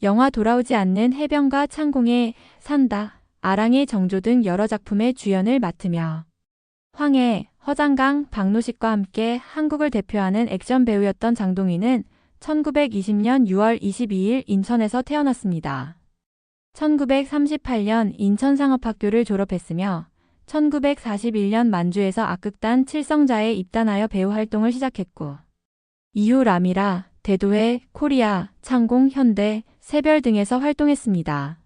영화 돌아오지 않는 해병과 창공에 산다, 아랑의 정조 등 여러 작품의 주연을 맡으며 황해, 허장강, 박노식과 함께 한국을 대표하는 액션 배우였던 장동희는 1920년 6월 22일 인천에서 태어났습니다. 1938년 인천상업학교를 졸업했으며 1941년 만주에서 악극단 칠성자에 입단하여 배우 활동을 시작했고 이후 라미라, 대도해, 코리아, 창공, 현대, 새별 등에서 활동했습니다.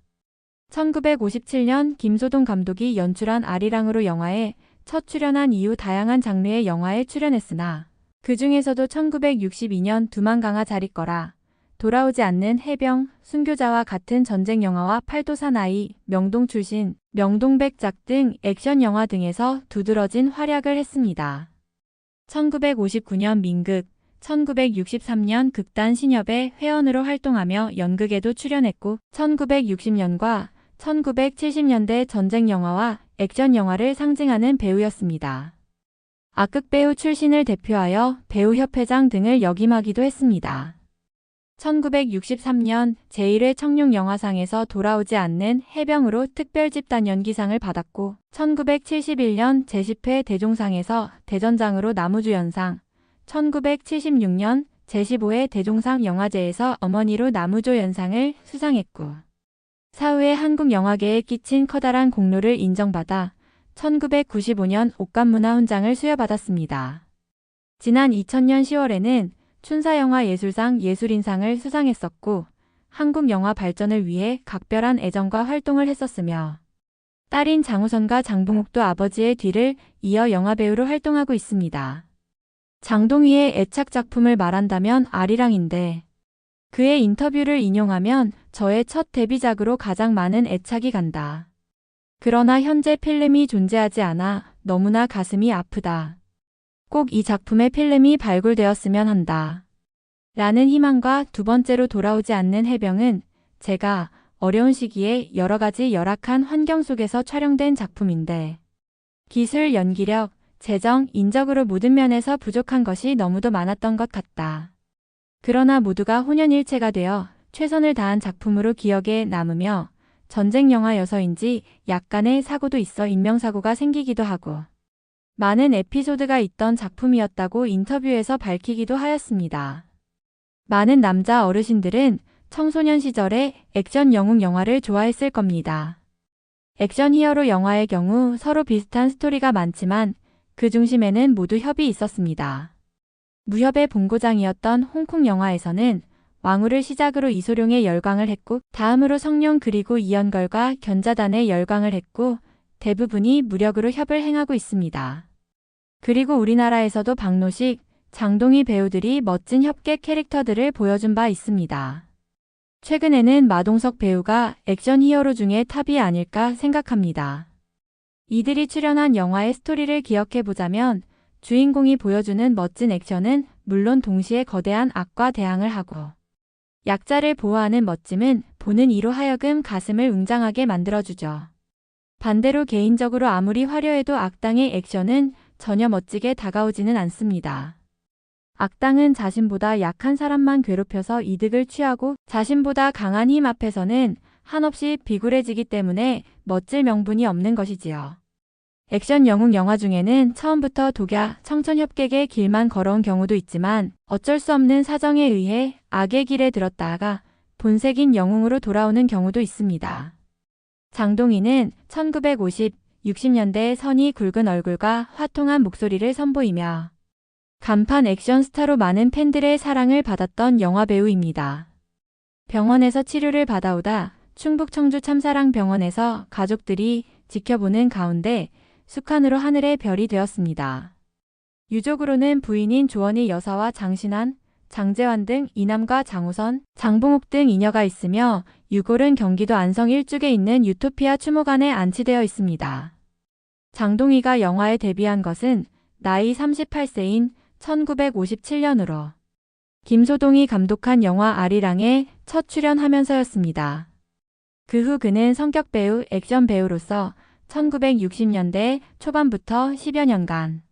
1957년 김소동 감독이 연출한 아리랑으로 영화에 첫 출연한 이후 다양한 장르의 영화에 출연했으나 그 중에서도 1962년 두만강아 자리거라, 돌아오지 않는 해병, 순교자와 같은 전쟁 영화와 팔도사나이, 명동 출신, 명동백작 등 액션 영화 등에서 두드러진 활약을 했습니다. 1959년 민극, 1963년 극단 신협의 회원으로 활동하며 연극에도 출연했고 1960년과 1970년대 전쟁 영화와 액션 영화를 상징하는 배우였습니다. 악극배우 출신을 대표하여 배우협회장 등을 역임하기도 했습니다. 1963년 제1회 청룡영화상에서 돌아오지 않는 해병으로 특별집단 연기상을 받았고 1971년 제10회 대종상에서 대전장으로 나무주연상, 1976년 제15회 대종상 영화제에서 어머니로 나무조연상을 수상했고 사후에 한국 영화계에 끼친 커다란 공로를 인정받아 1995년 옥감문화훈장을 수여받았습니다. 지난 2000년 10월에는 춘사영화예술상 예술인상을 수상했었고 한국 영화 발전을 위해 각별한 애정과 활동을 했었으며 딸인 장우선과 장봉욱도 아버지의 뒤를 이어 영화배우로 활동하고 있습니다. 장동희의 애착 작품을 말한다면 아리랑인데 그의 인터뷰를 인용하면 저의 첫 데뷔작으로 가장 많은 애착이 간다. 그러나 현재 필름이 존재하지 않아 너무나 가슴이 아프다. 꼭 이 작품의 필름이 발굴되었으면 한다. 라는 희망과 두 번째로 돌아오지 않는 해병은 제가 어려운 시기에 여러 가지 열악한 환경 속에서 촬영된 작품인데 기술, 연기력, 재정, 인적으로 모든 면에서 부족한 것이 너무도 많았던 것 같다. 그러나 모두가 혼연일체가 되어 최선을 다한 작품으로 기억에 남으며 전쟁 영화여서인지 약간의 사고도 있어 인명사고가 생기기도 하고 많은 에피소드가 있던 작품이었다고 인터뷰에서 밝히기도 하였습니다. 많은 남자 어르신들은 청소년 시절에 액션 영웅 영화를 좋아했을 겁니다. 액션 히어로 영화의 경우 서로 비슷한 스토리가 많지만 그 중심에는 모두 협이 있었습니다. 무협의 본고장이었던 홍콩 영화에서는 왕후를 시작으로 이소룡에 열광을 했고 다음으로 성룡 그리고 이연걸과 견자단에 열광을 했고 대부분이 무력으로 협을 행하고 있습니다. 그리고 우리나라에서도 박노식, 장동희 배우들이 멋진 협객 캐릭터들을 보여준 바 있습니다. 최근에는 마동석 배우가 액션 히어로 중에 탑이 아닐까 생각합니다. 이들이 출연한 영화의 스토리를 기억해보자면 주인공이 보여주는 멋진 액션은 물론 동시에 거대한 악과 대항을 하고 약자를 보호하는 멋짐은 보는 이로 하여금 가슴을 웅장하게 만들어주죠. 반대로 개인적으로 아무리 화려해도 악당의 액션은 전혀 멋지게 다가오지는 않습니다. 악당은 자신보다 약한 사람만 괴롭혀서 이득을 취하고 자신보다 강한 힘 앞에서는 한없이 비굴해지기 때문에 멋질 명분이 없는 것이지요. 액션 영웅 영화 중에는 처음부터 독야, 청천협객의 길만 걸어온 경우도 있지만 어쩔 수 없는 사정에 의해 악의 길에 들었다가 본색인 영웅으로 돌아오는 경우도 있습니다. 장동희는 1950, 60년대 선이 굵은 얼굴과 화통한 목소리를 선보이며 간판 액션 스타로 많은 팬들의 사랑을 받았던 영화배우입니다. 병원에서 치료를 받아오다 충북 청주 참사랑병원에서 가족들이 지켜보는 가운데 숙한으로 하늘의 별이 되었습니다. 유족으로는 부인인 조원희 여사와 장신환, 장재환 등 이남과 장우선, 장봉욱 등 이녀가 있으며 유골은 경기도 안성 일죽에 있는 유토피아 추모관에 안치되어 있습니다. 장동희가 영화에 데뷔한 것은 나이 38세인 1957년으로 김소동이 감독한 영화 아리랑에 첫 출연하면서였습니다. 그 후 그는 성격 배우, 액션 배우로서 1960년대 초반부터 10여 년간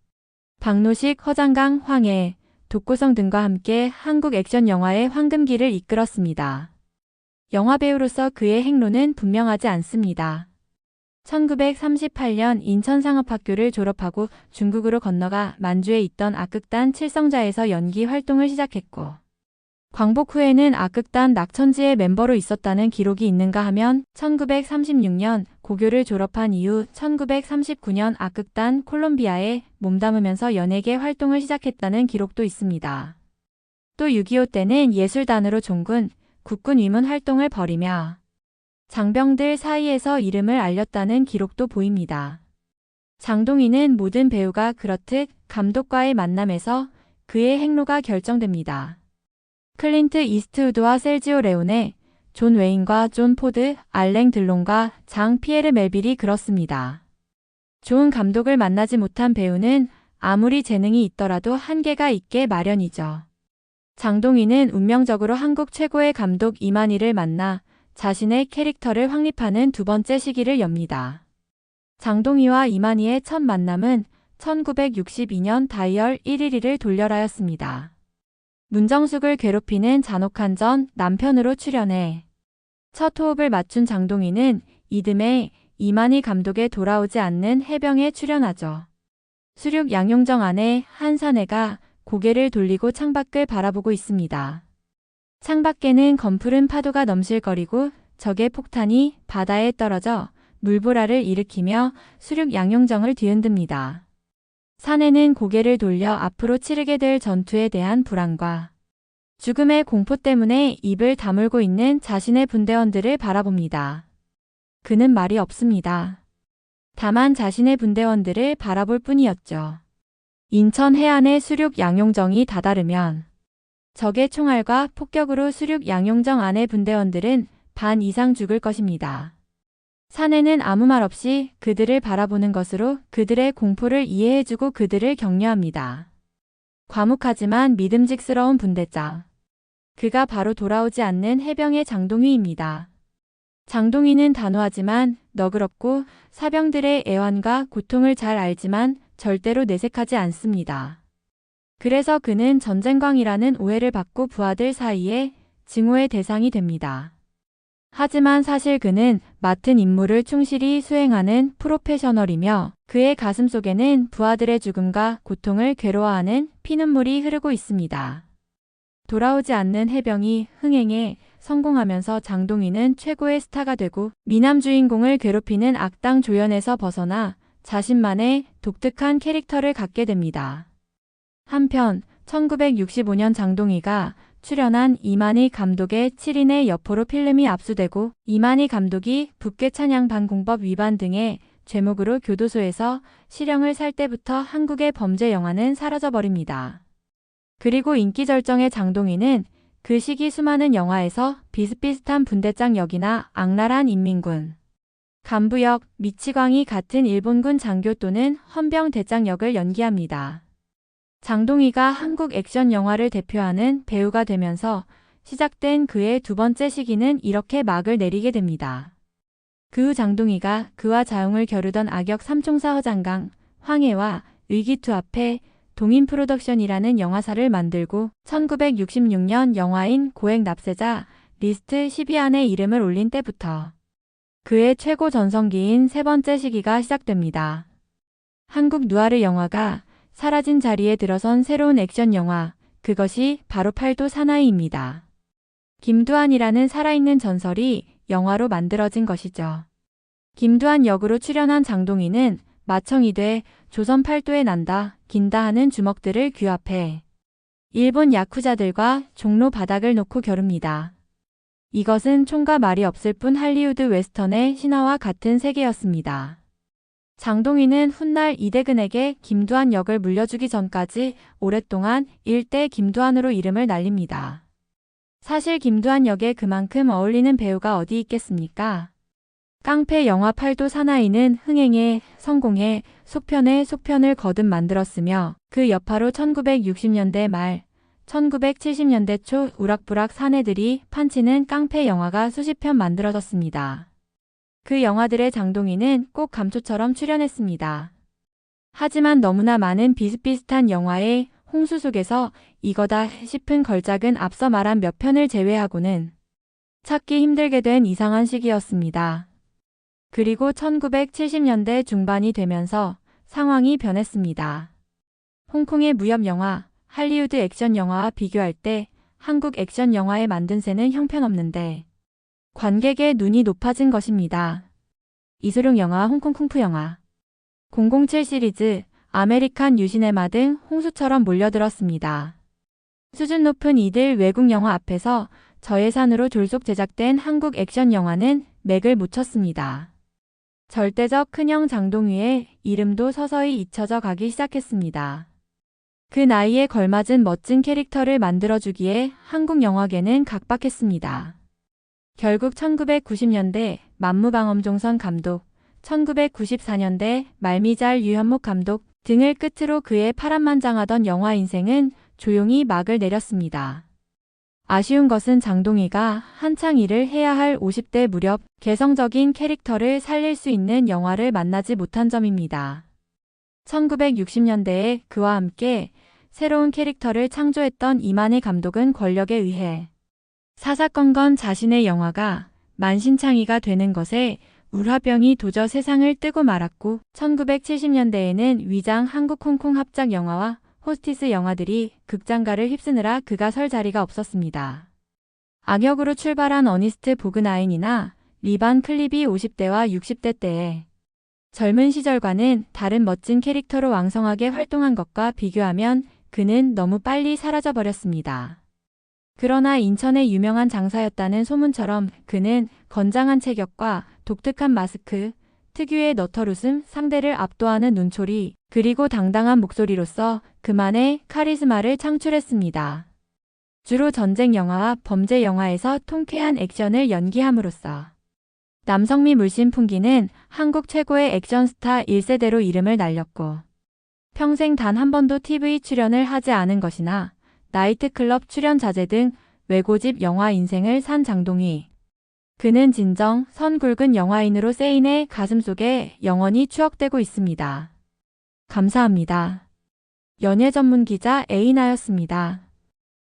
박노식, 허장강, 황해, 독고성 등과 함께 한국 액션 영화의 황금기를 이끌었습니다. 영화배우로서 그의 행로는 분명하지 않습니다. 1938년 인천상업학교를 졸업하고 중국으로 건너가 만주에 있던 악극단 칠성자에서 연기 활동을 시작했고, 광복 후에는 악극단 낙천지의 멤버로 있었다는 기록이 있는가 하면 1936년 고교를 졸업한 이후 1939년 악극단 콜롬비아에 몸담으면서 연예계 활동을 시작했다는 기록도 있습니다. 또 6.25 때는 예술단으로 종군, 국군 위문 활동을 벌이며 장병들 사이에서 이름을 알렸다는 기록도 보입니다. 장동희는 모든 배우가 그렇듯 감독과의 만남에서 그의 행로가 결정됩니다. 클린트 이스트우드와 셀지오 레오네, 존 웨인과 존 포드, 알랭 들론과 장 피에르 멜빌이 그렇습니다. 좋은 감독을 만나지 못한 배우는 아무리 재능이 있더라도 한계가 있게 마련이죠. 장동희는 운명적으로 한국 최고의 감독 이만희를 만나 자신의 캐릭터를 확립하는 두 번째 시기를 엽니다. 장동희와 이만희의 첫 만남은 1962년 다이얼 112를 돌려라였습니다. 문정숙을 괴롭히는 잔혹한 전 남편으로 출연해 첫 호흡을 맞춘 장동희는 이듬해 이만희 감독의 돌아오지 않는 해병에 출연하죠. 수륙 양용정 안에 한 사내가 고개를 돌리고 창밖을 바라보고 있습니다. 창밖에는 검푸른 파도가 넘실거리고 적의 폭탄이 바다에 떨어져 물보라를 일으키며 수륙 양용정을 뒤흔듭니다. 사내는 고개를 돌려 앞으로 치르게 될 전투에 대한 불안과 죽음의 공포 때문에 입을 다물고 있는 자신의 분대원들을 바라봅니다. 그는 말이 없습니다. 다만 자신의 분대원들을 바라볼 뿐이었죠. 인천 해안의 수륙 양용정이 다다르면 적의 총알과 폭격으로 수륙 양용정 안의 분대원들은 반 이상 죽을 것입니다. 사내는 아무 말 없이 그들을 바라보는 것으로 그들의 공포를 이해해주고 그들을 격려합니다. 과묵하지만 믿음직스러운 분대장. 그가 바로 돌아오지 않는 해병의 장동희입니다. 장동희는 단호하지만 너그럽고 사병들의 애환과 고통을 잘 알지만 절대로 내색하지 않습니다. 그래서 그는 전쟁광이라는 오해를 받고 부하들 사이에 증오의 대상이 됩니다. 하지만 사실 그는 맡은 임무를 충실히 수행하는 프로페셔널이며 그의 가슴 속에는 부하들의 죽음과 고통을 괴로워하는 피눈물이 흐르고 있습니다. 돌아오지 않는 해병이 흥행에 성공하면서 장동희는 최고의 스타가 되고 미남 주인공을 괴롭히는 악당 조연에서 벗어나 자신만의 독특한 캐릭터를 갖게 됩니다. 한편 1965년 장동희가 출연한 이만희 감독의 7인의 여포로 필름이 압수되고 이만희 감독이 북괴 찬양 반공법 위반 등의 죄목으로 교도소에서 실형을 살 때부터 한국의 범죄 영화는 사라져버립니다. 그리고 인기 절정의 장동희는 그 시기 수많은 영화에서 비슷비슷한 분대장 역이나 악랄한 인민군, 간부역, 미치광이 같은 일본군 장교 또는 헌병 대장 역을 연기합니다. 장동희가 한국 액션 영화를 대표하는 배우가 되면서 시작된 그의 두 번째 시기는 이렇게 막을 내리게 됩니다. 그 후 장동희가 그와 자웅을 겨루던 악역 삼총사 허장강, 황해와 의기투합해 동인 프로덕션이라는 영화사를 만들고 1966년 영화인 고액 납세자 리스트 12안에 이름을 올린 때부터 그의 최고 전성기인 세 번째 시기가 시작됩니다. 한국 누아르 영화가 사라진 자리에 들어선 새로운 액션 영화, 그것이 바로 팔도 사나이입니다. 김두한이라는 살아있는 전설이 영화로 만들어진 것이죠. 김두한 역으로 출연한 장동희는 마청이 돼 조선 팔도에 난다, 긴다 하는 주먹들을 규합해 일본 야쿠자들과 종로 바닥을 놓고 겨룹니다. 이것은 총과 말이 없을 뿐 할리우드 웨스턴의 신화와 같은 세계였습니다. 장동희는 훗날 이대근에게 김두한 역을 물려주기 전까지 오랫동안 일대 김두한으로 이름을 날립니다. 사실 김두한 역에 그만큼 어울리는 배우가 어디 있겠습니까? 깡패 영화 팔도 사나이는 흥행에 성공해 속편에 속편을 거듭 만들었으며 그 여파로 1960년대 말, 1970년대 초 우락부락 사내들이 판치는 깡패 영화가 수십 편 만들어졌습니다. 그 영화들의 장동희는 꼭 감초처럼 출연했습니다. 하지만 너무나 많은 비슷비슷한 영화의 홍수 속에서 이거다 싶은 걸작은 앞서 말한 몇 편을 제외하고는 찾기 힘들게 된 이상한 시기였습니다. 그리고 1970년대 중반이 되면서 상황이 변했습니다. 홍콩의 무협 영화, 할리우드 액션 영화와 비교할 때 한국 액션 영화의 만든 새는 형편없는데 관객의 눈이 높아진 것입니다. 이소룡 영화, 홍콩 쿵푸 영화, 007 시리즈, 아메리칸 유시네마 등 홍수처럼 몰려들었습니다. 수준 높은 이들 외국 영화 앞에서 저예산으로 졸속 제작된 한국 액션 영화는 맥을 못 쳤습니다. 절대적 큰형 장동휘의 이름도 서서히 잊혀져 가기 시작했습니다. 그 나이에 걸맞은 멋진 캐릭터를 만들어주기에 한국 영화계는 각박했습니다. 결국 1990년대 만무방엄종선 감독, 1994년대 말미잘 유현목 감독 등을 끝으로 그의 파란만장하던 영화 인생은 조용히 막을 내렸습니다. 아쉬운 것은 장동휘가 한창 일을 해야 할 50대 무렵 개성적인 캐릭터를 살릴 수 있는 영화를 만나지 못한 점입니다. 1960년대에 그와 함께 새로운 캐릭터를 창조했던 이만희 감독은 권력에 의해 사사건건 자신의 영화가 만신창이가 되는 것에 울화병이 도저 세상을 뜨고 말았고 1970년대에는 위장 한국 홍콩 합작 영화와 호스티스 영화들이 극장가를 휩쓰느라 그가 설 자리가 없었습니다. 악역으로 출발한 어니스트 보그나인이나 리반 클립이 50대와 60대 때에 젊은 시절과는 다른 멋진 캐릭터로 왕성하게 활동한 것과 비교하면 그는 너무 빨리 사라져버렸습니다. 그러나 인천의 유명한 장사였다는 소문처럼 그는 건장한 체격과 독특한 마스크, 특유의 너털웃음, 상대를 압도하는 눈초리, 그리고 당당한 목소리로서 그만의 카리스마를 창출했습니다. 주로 전쟁 영화와 범죄 영화에서 통쾌한 액션을 연기함으로써 남성미 물씬 풍기는 한국 최고의 액션 스타 1세대로 이름을 날렸고 평생 단 한 번도 TV 출연을 하지 않은 것이나 나이트클럽 출연 자제 등 외고집 영화 인생을 산 장동휘. 그는 진정 선 굵은 영화인으로 세인의 가슴속에 영원히 추억되고 있습니다. 감사합니다. 연예 전문 기자 에이나였습니다.